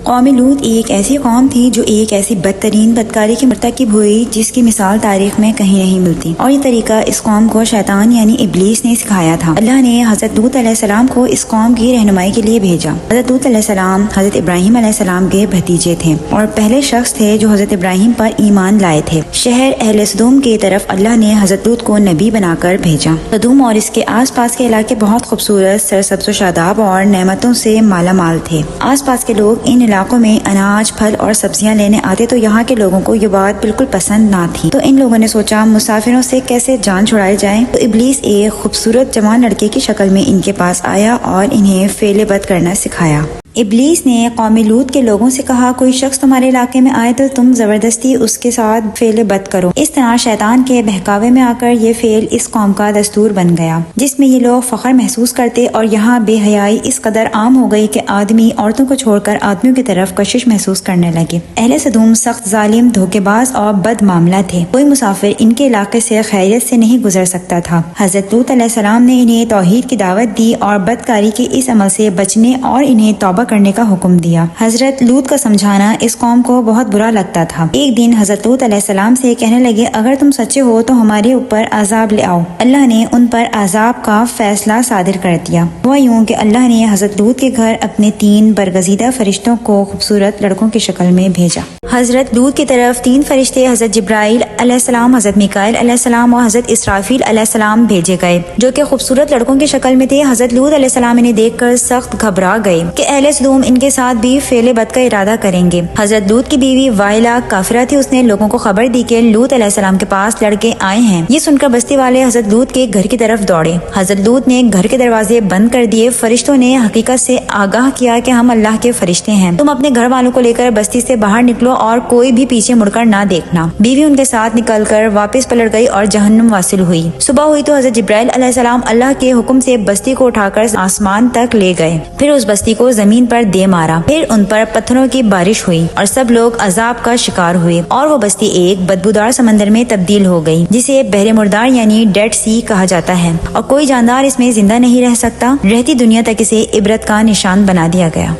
قوم لوط ایک ایسی قوم تھی جو ایک ایسی بدترین بدکاری کی مرتکب ہوئی جس کی مثال تاریخ میں کہیں نہیں ملتی، اور یہ طریقہ اس قوم کو شیطان یعنی ابلیس نے سکھایا تھا۔ اللہ نے حضرت لوط علیہ السلام کو اس قوم کی رہنمائی کے لیے بھیجا۔ حضرت لوط علیہ السلام حضرت ابراہیم علیہ السلام کے بھتیجے تھے اور پہلے شخص تھے جو حضرت ابراہیم پر ایمان لائے تھے۔ شہر اہل سدوم کی طرف اللہ نے حضرت لوط کو نبی بنا کر بھیجا۔ سدوم اور اس کے آس پاس کے علاقے بہت خوبصورت، سرسبز و شاداب اور نعمتوں سے مالا مال تھے۔ آس پاس کے لوگ ان علاقوں میں اناج، پھل اور سبزیاں لینے آتے تو یہاں کے لوگوں کو یہ بات بالکل پسند نہ تھی، تو ان لوگوں نے سوچا مسافروں سے کیسے جان چھڑائی جائے، تو ابلیس ایک خوبصورت جوان لڑکے کی شکل میں ان کے پاس آیا اور انہیں فعل بد کرنا سکھایا۔ ابلیس نے قوم لوط کے لوگوں سے کہا کوئی شخص تمہارے علاقے میں آئے تو تم زبردستی اس کے ساتھ فعل بد کرو۔ اس طرح شیطان کے بہکاوے میں آ کر یہ فعل اس قوم کا دستور بن گیا، جس میں یہ لوگ فخر محسوس کرتے، اور یہاں بے حیائی اس قدر عام ہو گئی کہ آدمی عورتوں کو چھوڑ کر آدمیوں کی طرف کشش محسوس کرنے لگے۔ اہل سدوم سخت ظالم، دھوکے باز اور بد معاملہ تھے۔ کوئی مسافر ان کے علاقے سے خیریت سے نہیں گزر سکتا تھا۔ حضرت لوط علیہ السلام نے انہیں توحید کی دعوت دی اور بدکاری کے اس عمل سے بچنے اور انہیں توبہ کرنے کا حکم دیا۔ حضرت لوط کا سمجھانا اس قوم کو بہت برا لگتا تھا۔ ایک دن حضرت لوط علیہ السلام سے کہنے لگے اگر تم سچے ہو تو ہمارے اوپر عذاب لے آؤ۔ اللہ نے ان پر عذاب کا فیصلہ صادر کر دیا۔ وہ یوں کہ اللہ نے حضرت لوط کے گھر اپنے 3 برگزیدہ فرشتوں کو خوبصورت لڑکوں کی شکل میں بھیجا۔ حضرت لوط کی طرف 3 فرشتے حضرت جبرائیل علیہ السلام، حضرت میکائیل علیہ السلام اور حضرت اسرافیل علیہ السلام بھیجے گئے، جو کہ خوبصورت لڑکوں کی شکل میں تھے۔ حضرت لوط علیہ السلام انہیں دیکھ کر سخت گھبرا گئے کہ اہل سدوم ان کے ساتھ بھی فعل بد کا ارادہ کریں گے۔ حضرت لوط کی بیوی وائلہ کافرہ تھی، اس نے لوگوں کو خبر دی کہ لوط علیہ السلام کے پاس لڑکے آئے ہیں۔ یہ سن کر بستی والے حضرت لوط کے گھر کی طرف دوڑے۔ حضرت لوط نے گھر کے دروازے بند کر دیے۔ فرشتوں نے حقیقت سے آگاہ کیا کہ ہم اللہ کے فرشتے ہیں، تم اپنے گھر والوں کو لے کر بستی سے باہر نکلو اور کوئی بھی پیچھے مڑ کر نہ دیکھنا۔ بیوی ان کے ساتھ نکل کر واپس پلٹ گئی اور جہنم واصل ہوئی۔ صبح ہوئی تو حضرت جبرائیل علیہ السلام اللہ کے حکم سے بستی کو اٹھا کر آسمان تک لے گئے، پھر اس بستی کو زمین پر دے مارا، پھر ان پر پتھروں کی بارش ہوئی اور سب لوگ عذاب کا شکار ہوئے، اور وہ بستی ایک بدبودار سمندر میں تبدیل ہو گئی جسے بحر مردار یعنی ڈیڈ سی کہا جاتا ہے، اور کوئی جاندار اس میں زندہ نہیں رہ سکتا۔ رہتی دنیا تک اسے عبرت کا نشان بنا دیا گیا۔